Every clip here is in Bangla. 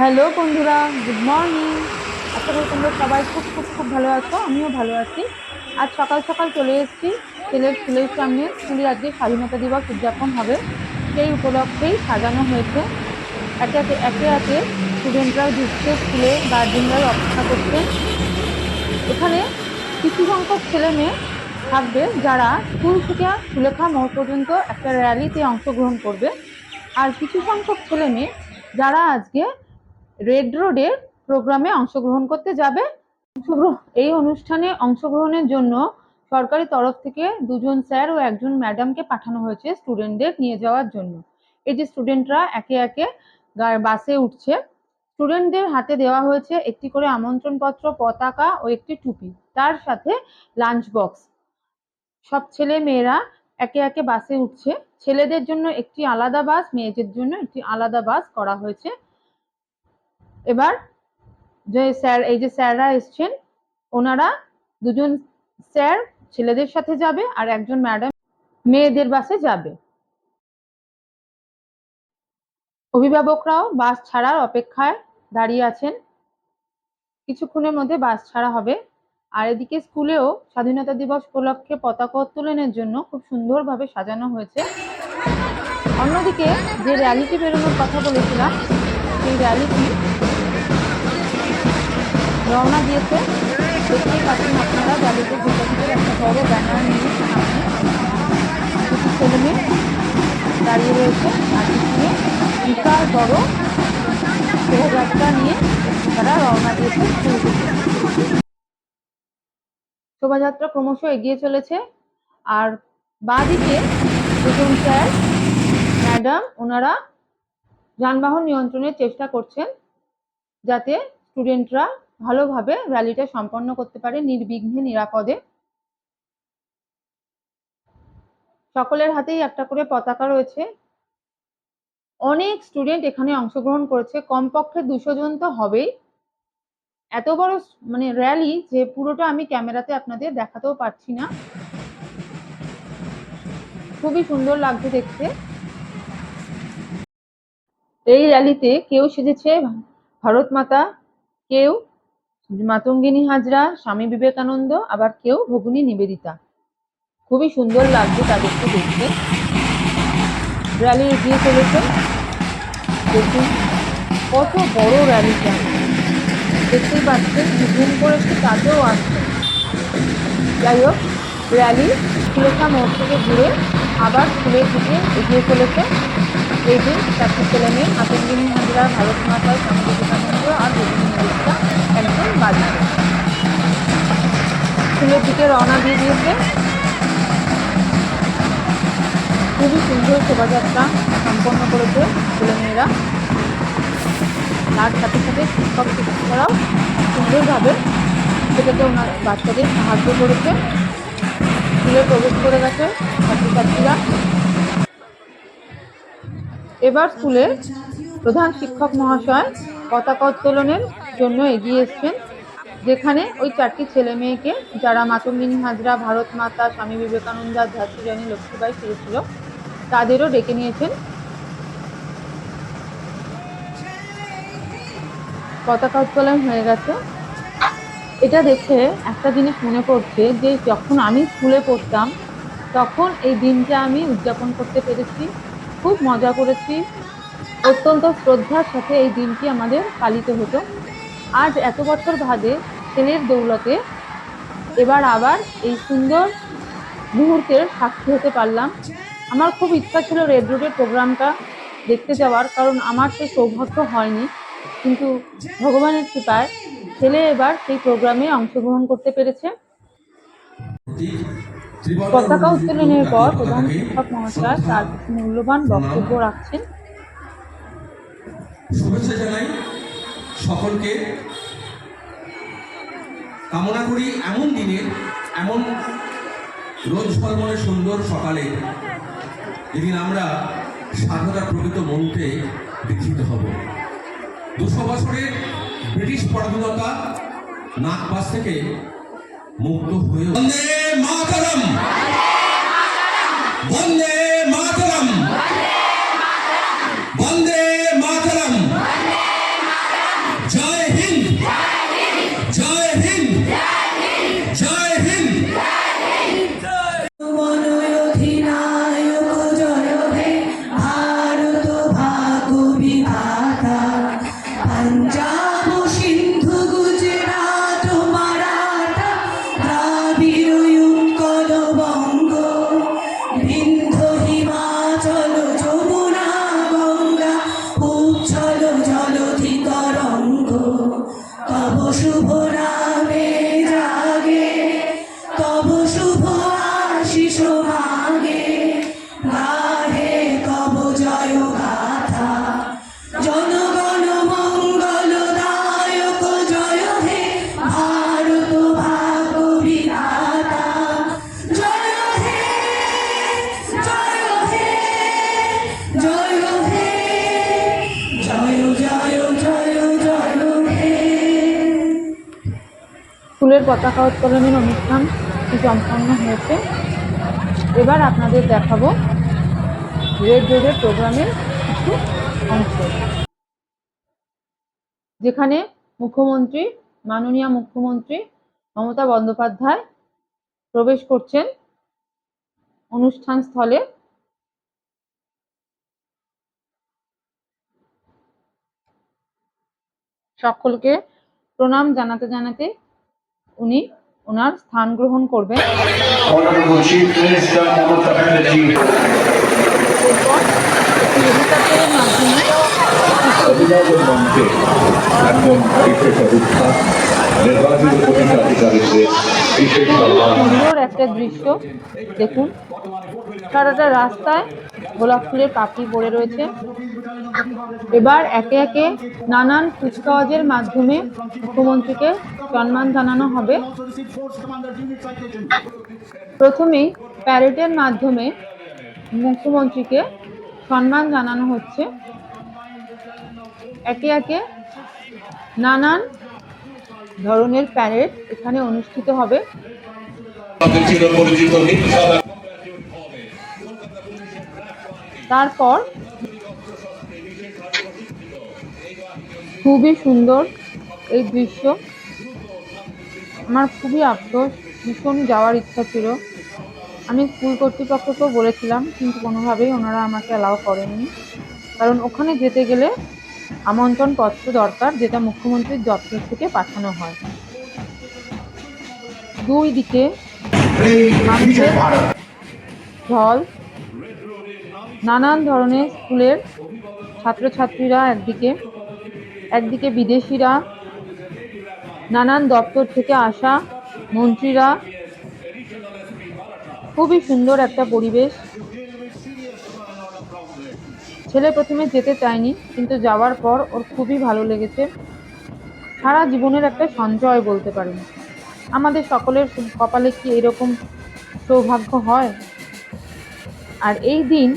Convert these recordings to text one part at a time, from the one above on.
হ্যালো বন্ধুরা, গুড মর্নিং। আশা করি তোমরা সবাই খুব খুব খুব ভালো আছো, আমিও ভালো আছি। আজ সকাল সকাল চলে এসেছি ছেলের স্কুলের সামনে। স্কুলে আজকে স্বাধীনতা দিবস উদযাপন হবে, সেই উপলক্ষেই সাজানো হয়েছে। একে একে একে একে স্টুডেন্টরা ঢুকছে স্কুলে, গার্জেনরা অপেক্ষা করছেন। এখানে কিছু সংখ্যক ছেলে মেয়ে থাকবে যারা স্কুল থেকে সুলেখা মোড় পর্যন্ত একটা র্যালিতে অংশগ্রহণ করবে, আর কিছু সংখ্যক ছেলে মেয়ে যারা আজকে রেড রোডের প্রোগ্রামে অংশগ্রহণ করতে যাবে। এই অনুষ্ঠানে অংশগ্রহণের জন্য সরকারি তরফ থেকে দুজন স্যার ও একজন ম্যাডামকে পাঠানো হয়েছে স্টুডেন্টদের নিয়ে যাওয়ার জন্য। এই যে স্টুডেন্টরা একে একে বাসে উঠছে, স্টুডেন্টদের হাতে দেওয়া হয়েছে একটি করে আমন্ত্রণপত্র, পতাকা ও একটি টুপি, তার সাথে লাঞ্চ বক্স। সব ছেলে মেয়েরা একে একে বাসে উঠছে। ছেলেদের জন্য একটি আলাদা বাস, মেয়েদের জন্য একটি আলাদা বাস করা হয়েছে। এবার এই যে স্যাররা এসছেন, ওনারা দুজন স্যার ছেলেদের সাথে যাবে আর একজন ম্যাডাম মেয়েদের বাসে যাবে। অভিভাবকরাও বাস ছাড়ার অপেক্ষায় দাঁড়িয়ে আছেন, কিছুক্ষণের মধ্যে বাস ছাড়া হবে। আর এদিকে স্কুলেও স্বাধীনতা দিবস উপলক্ষে পতাকা উত্তোলনের জন্য খুব সুন্দরভাবে সাজানো হয়েছে। অন্যদিকে যে র্যালিটি বেরোনোর কথা বলেছিলাম, সেই র্যালিটি রওনা দিয়েছে। দেখতেই পাচ্ছেন আপনারা, র্যালিতে ভোটারদের একটা বড় ব্যানার নিয়ে সামনে কিছু ছেলে মেয়ে দাঁড়িয়ে রয়েছে, আর পিছনে বিশাল বড় শোভাযাত্রা নিয়ে তারা রওনা দিয়েছে স্কুল থেকে। শোভাযাত্রা ক্রমশ এগিয়ে চলেছে, আর বাঁদিকে দুজন স্যার ম্যাডাম ওনারা যানবাহন নিয়ন্ত্রণের চেষ্টা করছেন, যাতে স্টুডেন্টরা ভালোভাবে র্যালিটা সম্পন্ন করতে পারে নির্বিঘ্নে, নিরাপদে। সকলের হাতেই একটা করে পতাকা রয়েছে। অনেক স্টুডেন্ট এখানে অংশগ্রহণ করেছে, কমপক্ষে 200 জন তো হবেই। এত বড় র্যালি যে পুরোটা আমি ক্যামেরাতে আপনাদের দেখাতেও পারছি না। খুবই সুন্দর লাগছে দেখতে। এই র্যালিতে কেউ সেজেছে ভারত মাতা, কেউ মাতঙ্গিনী হাজরা, স্বামী বিবেকানন্দ, আবার কেউ ভগিনী নিবেদিতা। খুবই সুন্দর লাগছে তাদেরকে দেখতে। র্যালি এগিয়ে চলেছে, দেখুন কত বড় র্যালিটা। দেখতেই পাচ্ছেন জুম করে একটু কাছেও আসছে। যাই হোক, র্যালি সুলেখা মোড় থেকে ঘুরে আবার স্কুলের দিকে এগিয়ে চলেছে। এই দিন চারটি ছেলে মেয়ে, মাতঙ্গিনী হাজরা, ভারত মাতা, স্বামী বিবেকানন্দ আর ভগিনী নিবেদিতা একজন বাড়িতে স্কুলের দিকে রওনা দিয়ে দিয়েছে। খুবই সুন্দর শোভাযাত্রা সম্পন্ন করেছে ছেলেমেয়েরা, তার সাথে সাথে শিক্ষক শিক্ষিকারাও সুন্দরভাবে সেটাকে ওনার বাচ্চাদের সাহায্য করেছে। স্কুলে প্রবেশ করে গেছে ছাত্রছাত্রীরা। এবার স্কুলের প্রধান শিক্ষক মহাশয় পতাকা উত্তোলনের জন্য এগিয়ে এসছেন, যেখানে ওই চারটি ছেলে মেয়েকে, যারা মাতঙ্গিনী হাজরা, ভারত মাতা, স্বামী বিবেকানন্দ আর ঝাঁসি রানী লক্ষ্মীবাই ছেড়েছিল, তাদেরও ডেকে নিয়েছেন। পতাকা উত্তোলন হয়ে গেছে। এটা দেখে একটা জিনিস মনে পড়ছে যে যখন আমি স্কুলে পড়তাম তখন এই দিনটা আমি উদযাপন করতে পেরেছি, খুব মজা করেছি। অত্যন্ত শ্রদ্ধার সাথে এই দিনটি আমাদের পালিত হতো। আজ এত বছর বাদে ছেলের দৌলতে এবার আবার এই সুন্দর মুহূর্তের সাক্ষী হতে পারলাম। আমার খুব ইচ্ছা ছিল রেড রোডের প্রোগ্রামটা দেখতে যাওয়ার, কারণ আমার সেই সৌভাগ্য হয়নি, কিন্তু ভগবানের কৃপায় ছেলে এবার সেই প্রোগ্রামে অংশগ্রহণ করতে পেরেছে। পতাকা উত্তোলনের পর প্রধান শিক্ষক মহাশয় তার কিছু মূল্যবান বক্তব্য রাখছেন। শুভেচ্ছা জানাই সকলকে, কামনা করি এমন দিনে, এমন রোজ ঝলমলে সুন্দর সকালে যেদিন আমরা স্বাধীনতা প্রকৃত মন্ত্রে দীক্ষিত হব। 200 বছরের ব্রিটিশ পরাধীনতা নাগপাশ থেকে মুক্ত হয়ে বন্দে মাতরম, বন্দে মাতরম, বন্দে মাতরম। স্কুলের পতাকা উত্তোলনের অনুষ্ঠান সম্পন্ন হয়েছে। এবার আপনাদের দেখাবো রেড রোডের প্রোগ্রামের কিছু অংশ, যেখানে মুখ্যমন্ত্রী, মাননীয় মুখ্যমন্ত্রী মমতা বন্দ্যোপাধ্যায় প্রবেশ করছেন অনুষ্ঠান স্থলে। সকলকে প্রণাম জানাতে জানাতে উনি ওনার স্থান গ্রহণ করবেন। Honorable Chief Minister Mamata Banerjee. এরপর একটি হেলিকপ্টারের মাধ্যমে অভিনন্দন মঞ্চে এখন বিশেষ অবস্থা নির্বাচিত প্রতিষ্ঠাধিকারীদের বিশেষ সম্মান। সুন্দর একটা দৃশ্য দেখুন, সারাটা রাস্তায় গোলাপ ফুলের পাপড়ি পড়ে রয়েছে। এবার একে একে নানান কুচকাওয়াজের মাধ্যমে মুখ্যমন্ত্রীকে সম্মান জানানো হবে। প্রথমেই প্যারেডের মাধ্যমে মুখ্যমন্ত্রীকে সম্মান জানানো হচ্ছে। একে একে নানান ধরনের প্যারেড এখানে অনুষ্ঠিত হবে। তারপর খুবই সুন্দর এই দৃশ্য। আমার খুবই আফসোস, ভীষণ যাওয়ার ইচ্ছা ছিল। আমি স্কুল কর্তৃপক্ষকেও বলেছিলাম, কিন্তু কোনোভাবেই ওনারা আমাকে অ্যালাউ করেননি, কারণ ওখানে যেতে গেলে আমন্ত্রণ পত্র দরকার, যেটা মুখ্যমন্ত্রীর দপ্তর থেকে পাঠানো হয়। দুই দিকে মানুষের ঢল, নানান ধরনের স্কুলের ছাত্রছাত্রীরা একদিকে বিদেশিরা, নানান দপ্তর থেকে আসা মন্ত্রীরা। খুবই সুন্দর একটা পরিবেশ। ছেলে প্রথমে যেতে চায়নি, কিন্তু যাওয়ার পর ওর খুবই ভালো লেগেছে। সারা জীবনের একটা সঞ্চয় বলতে পারেন। আমাদের সকলের কপালে কি এরকম সৌভাগ্য হয়? আর এই দিন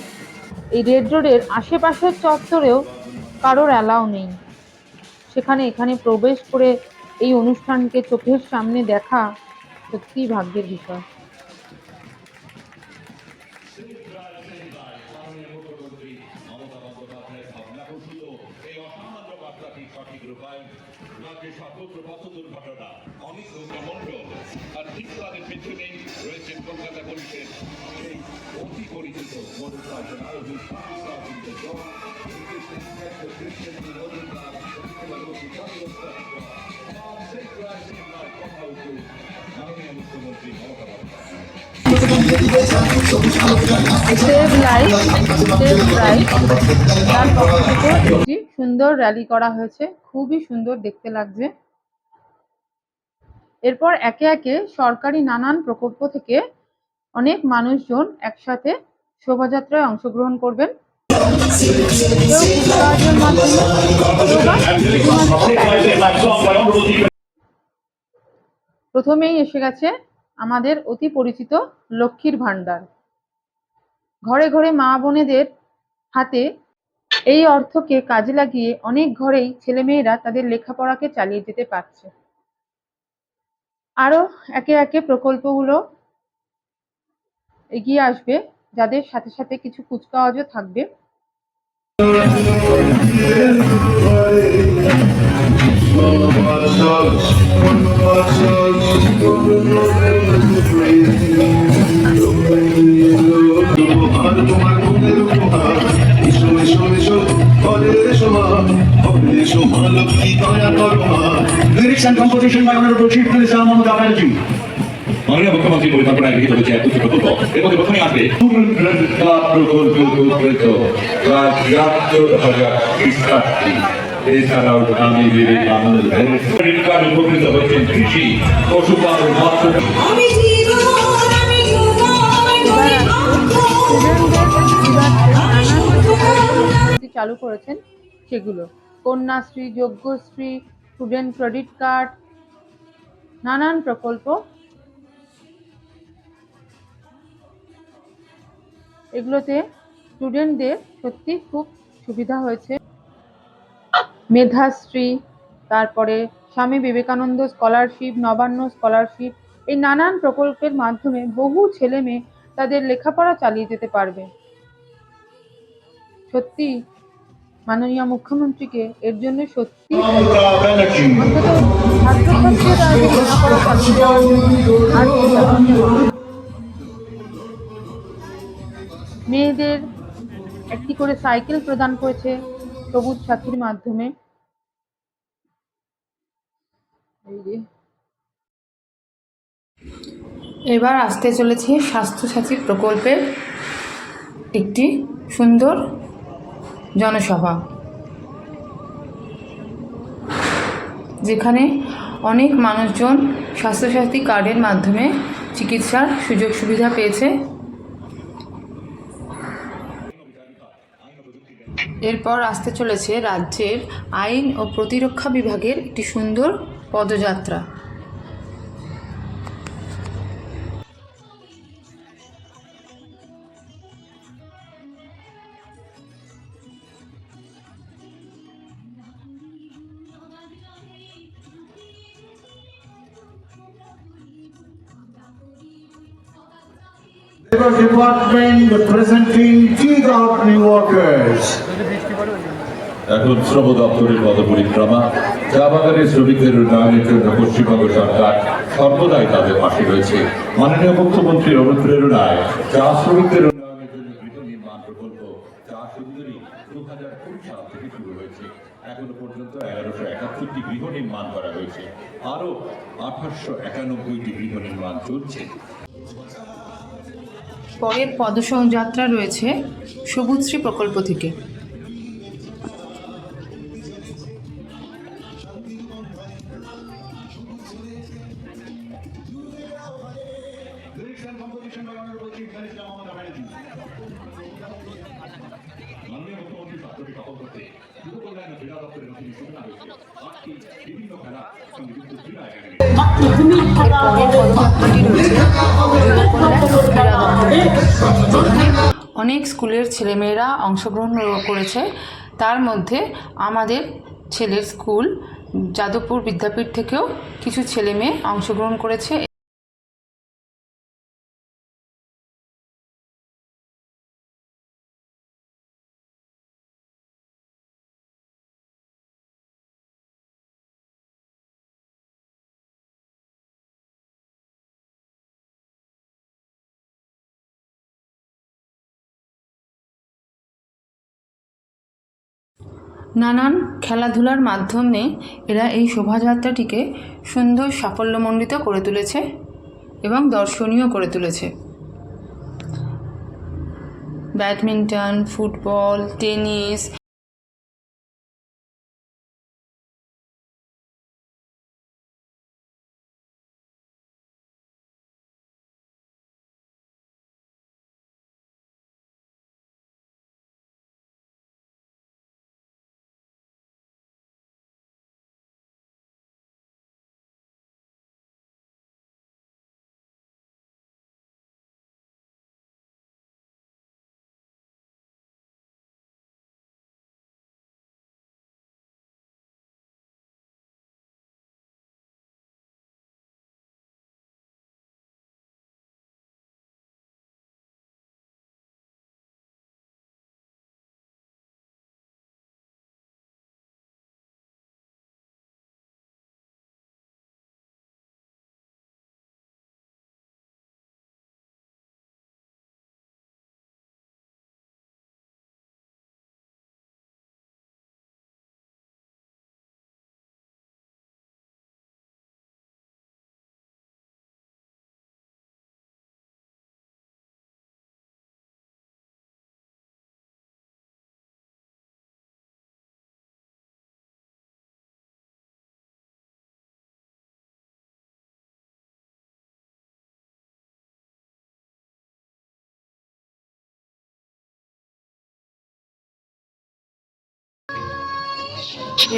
এই রেড রোডের আশেপাশের চত্বরেও কারোর অ্যালাউ নেই। এখানে প্রবেশ করে এই অনুষ্ঠানকে চোখের সামনে দেখা সত্যিই ভাগ্যের বিষয়। সেভ লাইফ সেভ লাইফ তার পক্ষ থেকে একটি সুন্দর র্যালি করা হয়েছে, খুবই সুন্দর দেখতে লাগছে। এরপর একে একে সরকারি নানান প্রকল্প থেকে অনেক মানুষজন একসাথে শোভাযাত্রায় অংশগ্রহণ করবেন। কেউ কুচকাওয়াজের মাধ্যমে, কেউ বা প্রথমেই এসে গেছে আমাদের অতি পরিচিত লক্ষ্মীর ভান্ডার। ঘরে ঘরে মা বোনেদের হাতে এই অর্থকে কাজে লাগিয়ে অনেক ঘরেই ছেলেমেয়েরা তাদের লেখাপড়াকে চালিয়ে যেতে পারছে। আরো একে একে প্রকল্পগুলো এগিয়ে আসবে, যাদের সাথে সাথে কিছু কুচকাওয়াজও থাকবে। Lyrics and composition by Honorable Chief Minister Mamata Banerjee. মাননীয় মুখ্যমন্ত্রী পরিকল্পনায় গৃহীত হয়েছে দুটি প্রকল্প। এর মধ্যে প্রথমে আসবে এছাড়াও স্বামী বিবেকানন্দের উপকৃত হচ্ছেন কৃষি, পশুপালন, মৎস্য। চালু করেছেন সেগুলো Kanyashree, Yajnashri, student credit card, নানান প্রকল্প। এগুলোতে স্টুডেন্টদের সত্যি খুব সুবিধা হয়েছে। মেধাশ্রী, তারপরে স্বামী বিবেকানন্দ স্কলারশিপ, নবান্ন স্কলারশিপ, এই নানান প্রকল্পের মাধ্যমে বহু ছেলে মেয়ে তাদের লেখাপড়া চালিয়ে যেতে পারবে। সত্যি মাননীয় মুখ্যমন্ত্রীকে এর জন্য সত্যি Mamata Banerjee. অন্তত ছাত্রছাত্রীরা তাদের লেখাপড়া চালিয়ে যাওয়ার জন্য আর চিন্তা করতে হবে না। মেয়েদের একটি করে সাইকেল প্রদান করেছে সবুজ সাথীর মাধ্যমে। এই যে এবার আসতে চলেছে স্বাস্থ্যসাথী প্রকল্পের একটি সুন্দর জনসভা, যেখানে অনেক মানুষজন স্বাস্থ্যসাথী কার্ডের মাধ্যমে চিকিৎসার সুযোগ সুবিধা পেয়েছে। এরপর আসতে চলেছে রাজ্যের আইন ও প্রতিরক্ষা বিভাগের একটি সুন্দর পদযাত্রা। Labor Department presenting tea gardening workers. এখন শ্রম দপ্তরের পদপরিক্রমা। চা বাগানের শ্রমিকদের উন্নয়নের জন্য পশ্চিমবঙ্গ সরকার সর্বদাই তাদের পাশে রয়েছে। মাননীয় মুখ্যমন্ত্রীর অনুপ্রেরণায় চা শ্রমিকদের উন্নয়নের জন্য গৃহ নির্মাণ প্রকল্প চা সুন্দরী 2020 সাল থেকে শুরু হয়েছে। এখনো পর্যন্ত 1171টি গৃহ নির্মাণ করা হয়েছে, আরো 891টি গৃহ নির্মাণ চলছে। পরের পদযাত্রা রয়েছে সবুজশ্রী প্রকল্প থেকে। Lyrics and composition by Honorable Chief Minister Mamata Banerjee. মাননীয় মুখ্যমন্ত্রী ছাত্রকে সফল করতে যুব কল্যাণ ও ক্রীড়া দপ্তরের অধীনে সূচনা হয়েছে 8টি বিভিন্ন খেলা সঙ্গে যুক্ত ক্রীড়া একাডেমি। পরের পদযাত্রাটি রয়েছে যুব কল্যাণ ও ক্রীড়া দপ্তর থেকে। অনেক স্কুলের ছেলেমেয়েরা অংশগ্রহণ করেছে, তার মধ্যে আমাদের ছেলের স্কুল যাদবপুর বিদ্যাপীঠ থেকেও কিছু ছেলে মেয়ে অংশগ্রহণ করেছে। নানান খেলাধুলার মাধ্যমে এরা এই শোভাযাত্রাটিকে সুন্দর সাফল্যমণ্ডিত করে তুলেছে এবং দর্শনীয় করে তুলেছে। ব্যাডমিন্টন, ফুটবল, টেনিস,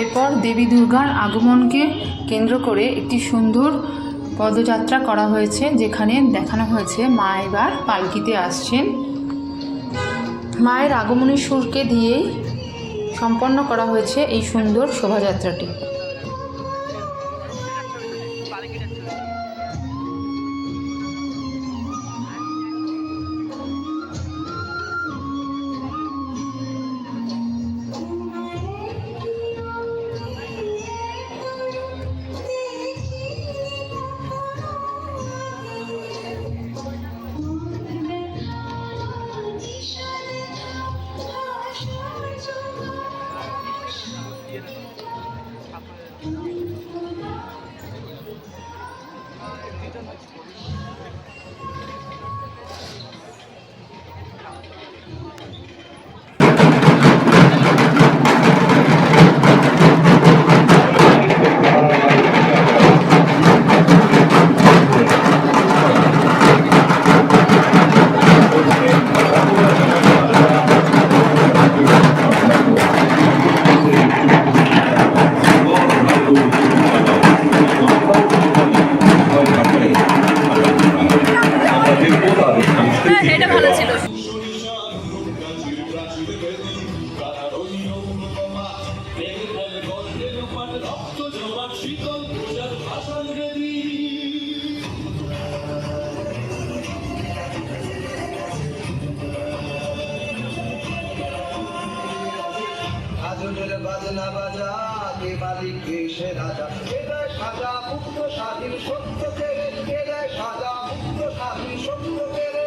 এরপর দেবী দুর্গার আগমনকে কেন্দ্র করে একটি সুন্দর পদযাত্রা করা হয়েছে, যেখানে দেখানো হয়েছে মা এবার পালকিতে আসছেন। মায়ের আগমনী সুরকে দিয়েই সম্পন্ন করা হয়েছে এই সুন্দর শোভাযাত্রাটি। এটা ভালো ছিল। আজনের বাজনা বাজা কে মালিক কে সে রাজা কে দেয় সাজা মুক্ত স্বাধীন সত্য কেড়ে কে দেয় সাজা মুক্ত স্বাধীন সত্য কেড়ে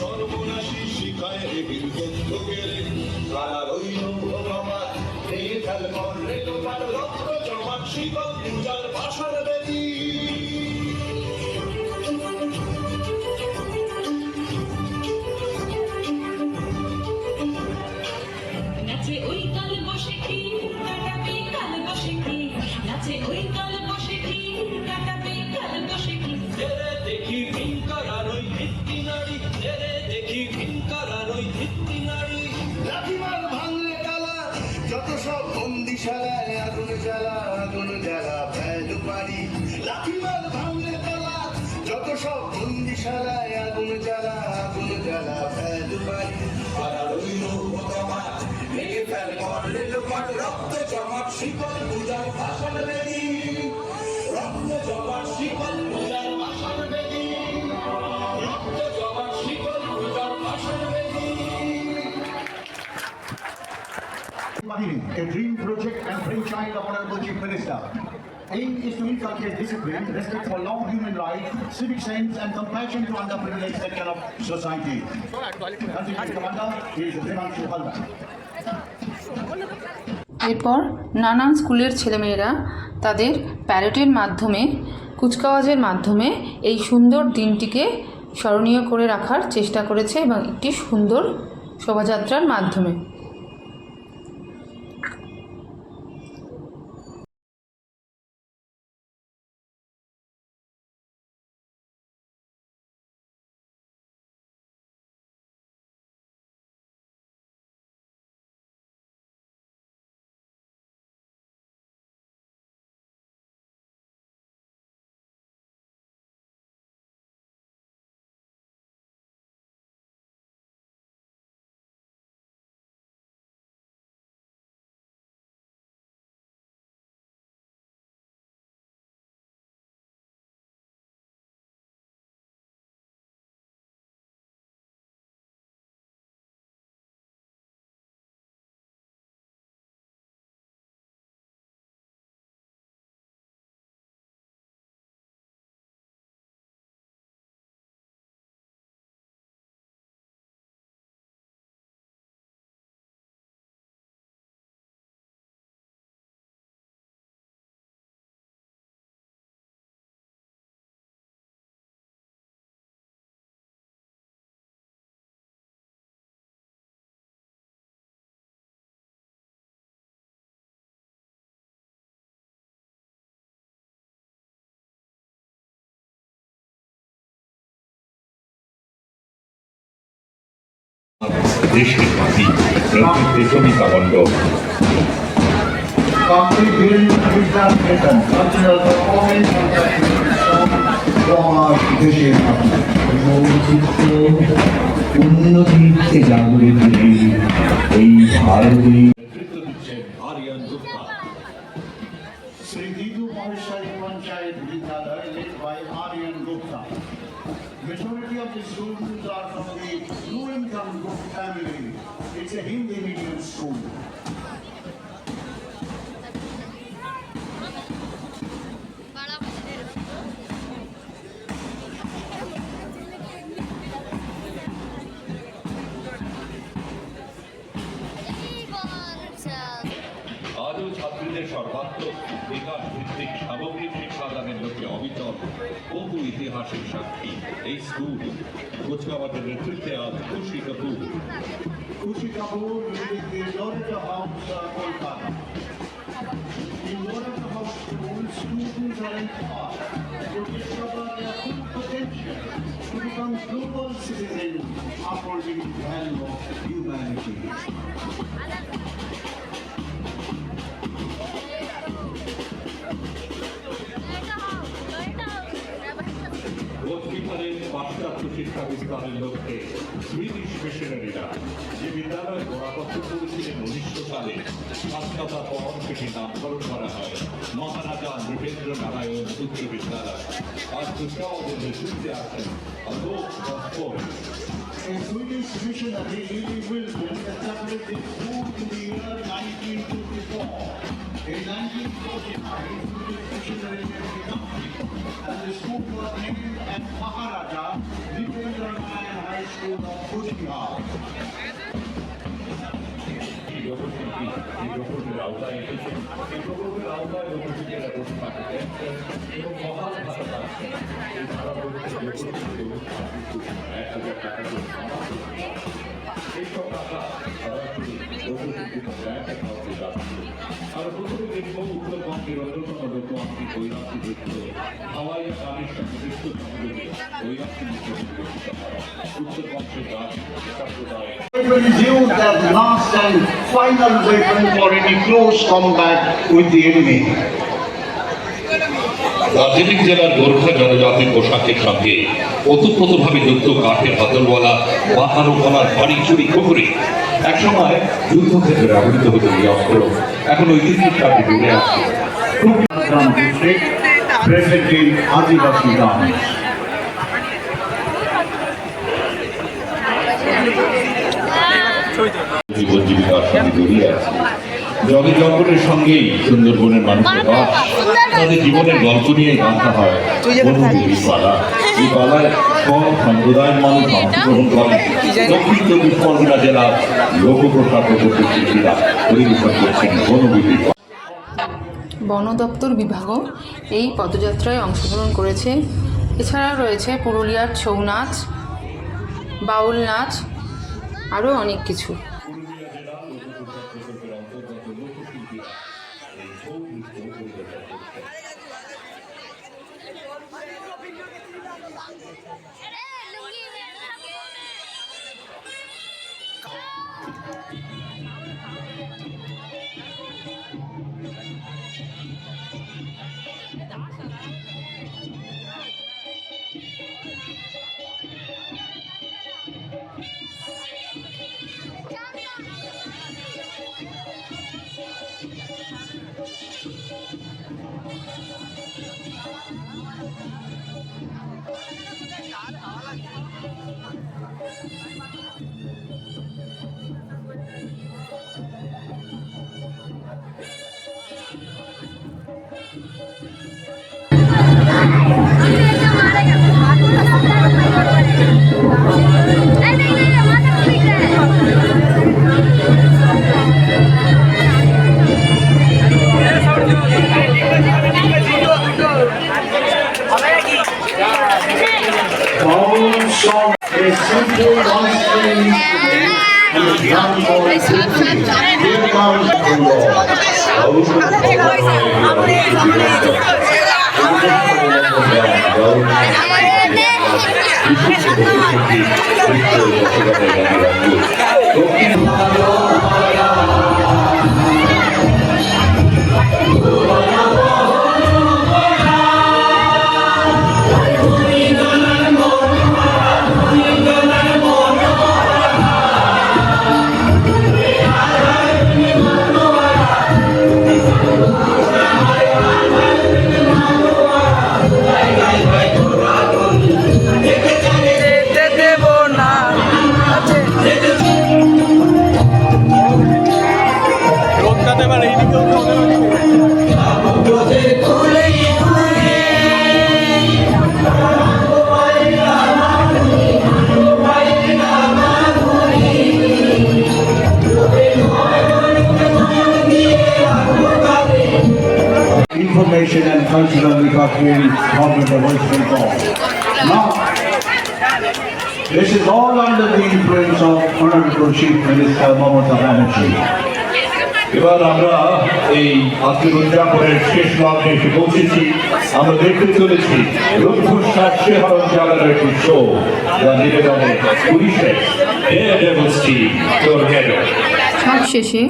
সর্বনাশী শিখায় বন্ধ কেড়ে কারা রইল ভগবান এই খেল করলে তোমার রক্ত জমাট শিকল পূজার ভাষার বেদী নাচে ওই কাল বসে কি কাটাবে কাল বসে কি নাচে ওই কাল বসে কি কাটাবে কাল বসে কি দেখি ভিনকার আর ওই ভিত্তি নারী দেখি ভিনকার আর ওই ভিত্তি নারী লাঠিমাল ভাঙলে তালা যত সব বন্দিশালায় আগুন জ্বালা ভেদ পারি লাঠিমাল ভাঙলে তালা যত সব বন্দিশালায় আগুন জ্বালা ভেদ পারি আর রইল ভগবান ভেঙে ফেল করলে লোপাট রক্ত জমাট শিকল পূজার ভাষণ বেদি রক্ত জমাট শিকল পূজার ভাষণ বেদি রক্ত জমাট শিকল পূজার ভাষণ বেদি Mahini, a dream project and brainchild of Honorable Chief Minister. Aim is to inculcate discipline, respect for law, human rights, civic sense, and compassion to underprivileged section of society. Constituent Commander is Devanshu Halda. এরপর নানান স্কুলের ছেলেমেয়েরা তাদের প্যারেডের মাধ্যমে কুচকাওয়াজের মাধ্যমে এই সুন্দর দিনটিকে স্মরণীয় করে রাখার চেষ্টা করেছে এবং একটি সুন্দর শোভাযাত্রার মাধ্যমে। দেশের মাটি প্রতিযোগিতা মণ্ডল Complete building examination, cultural performance, দেশের উন্নতিতে জাগরিত এই ভারতে নেতৃত্ব দিচ্ছেন Aryan Gupta. Sri Didu Maheshwari Panchayat Vidyalaya led by Aryan Gupta. Majority of the students are from the low-income group family. It's a Hindi medium school. ভারতের সর্বাত্মক বিকাশ ভিত্তিক সামগ্রিক শিক্ষাদানের লক্ষ্যে অবিচল বহু ইতিহাসের সাক্ষী এই স্কুল। কুচকাওয়াজের নেতৃত্বে আজ খুশি Kapoor. Kushi Kapoor is the Loretta House Kolkata. In Loretta House School, students are empowered to discover their full potential to become global citizens upholding the value of humanity. কোচবিহারের পাশ্চাত্য শিক্ষা বিস্তারের লক্ষ্যে ব্রিটিশ মিশনারিরা যে বিদ্যালয় গোড়াপত্র করেছিলেন 1900 সালে, স্বাধীনতার পর সেটি নামকরণ করা হয় মহারাজা নৃপেন্দ্র নারায়ণ উচ্চ বিদ্যালয়। আজ কুচকাওয়াজের নেতৃত্বে আছেন Ashok বস্পন। A Swedish missionary, Lily Wilson, established this school in the year 1954. In 1949, Swedish missionary left the country, and the school was named as Maharaja Nitendra Nayan High School of Kuchbihar. এই প্রকল্পের আওতায় এসেছেন। এই প্রকল্পের আওতায় লোকশিক্ষার বসে থাকতেন এবং মহান ভাষা পাচ্ছেন। এই ধারা বলতে 1,000 টাকা করে এইসব টাকা সরাসরি লোকশিক্ষিত ব্যাংক অ্যাকাউন্টে যাচ্ছে। আর প্রথমে দেখব উত্তরবঙ্গের অন্যতম লোকমান্ত্রিক ঐরান্তিক বৃত্ত হাওয়াই গানের সঙ্গে বিশ্ব সংযোগে ঐরান্তিক উত্তরবঙ্গের গান সম্প্রদায় It will use that last and final weapon for any close combat with the enemy. Darjeeling জেলার গোর্খা জনজাতির পোশাকের সঙ্গে ওতপ্রোতভাবে যুক্ত কাঠের হাতলওয়ালা বাঁধানো কলার বাড়ি চুরি কুকুরি একসময় যুদ্ধক্ষেত্রে ব্যবহৃত হতো এই অস্ত্র, এখন ঐতিহ্যের সাথে জুড়ে আছে। Present in Adivasi dance. জীবন জীবিকার সঙ্গে জড়িয়ে আছে। জলে জঙ্গলের সঙ্গেই সুন্দরবনের মানুষের বাস, তাদের জীবনের গল্প নিয়ে গাঁথা হয় বনবিবি পালা। এই পালায় সব সম্প্রদায়ের মানুষ অংশগ্রহণ করেন। দক্ষিণ 24 পরগনা জেলার লোক প্রশাসক শিল্পীরা পরিবেশন করছেন বনবিবি। বন দপ্তর বিভাগও এই পদযাত্রায় অংশগ্রহণ করেছে। এছাড়াও রয়েছে পুরুলিয়ার ছৌ নাচ, বাউল নাচ, আরও অনেক কিছু। Song is simple one-string instrument and the drum for the symphony. Here comes the দেব না Information and Cultural Department, Government of West Bengal. Now, this is all under the influence of Honorable Chief Minister Mamata Banerjee. এবার আমরা এই আজকের উদযাপনের শেষ লগ্নে এসে পৌঁছেছি। আমরা দেখতে চলেছি রুদ্ধশ্বাস শিহরণ জাগানোর একটি শো, যা নিবেদনে পুলিশের সব শেষে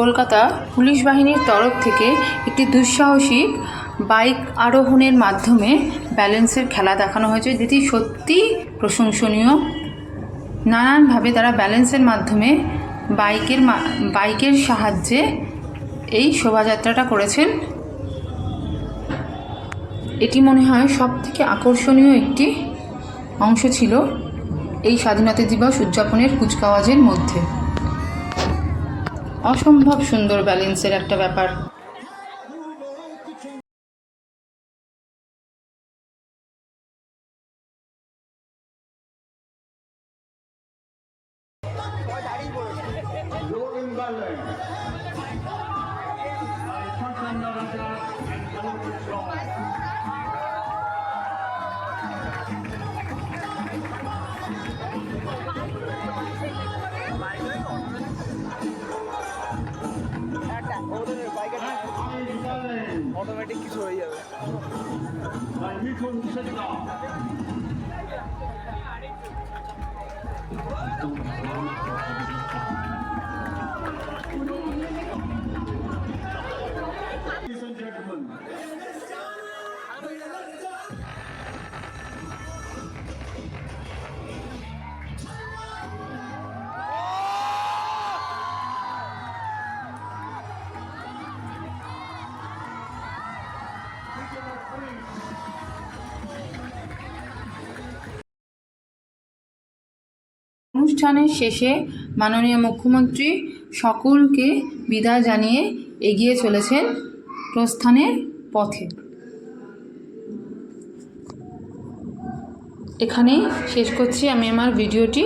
কলকাতা পুলিশ বাহিনীর তরফ থেকে একটি দুঃসাহসিক বাইক আরোহণের মাধ্যমে ব্যালেন্সের খেলা দেখানো হয়েছে, যেটি সত্যি প্রশংসনীয়। নানানভাবে তারা ব্যালেন্সের মাধ্যমে বাইকের সাহায্যে এই শোভাযাত্রাটা করেছেন। এটি মনে হয় সবথেকে আকর্ষণীয় একটি অংশ ছিল এই স্বাধীনতা দিবস উদযাপনের কুচকাওয়াজের মধ্যে। অসম্ভব সুন্দর ব্যালেন্সের একটা ব্যাপার। অটোমেটিক কিছু হয়ে যাবে। অনুষ্ঠানের শেষে মাননীয় মুখ্যমন্ত্রী সকলকে বিদায় জানিয়ে এগিয়ে চলেছেন প্রস্থানের পথে। এখানেই শেষ করছি আমি আমার ভিডিওটি।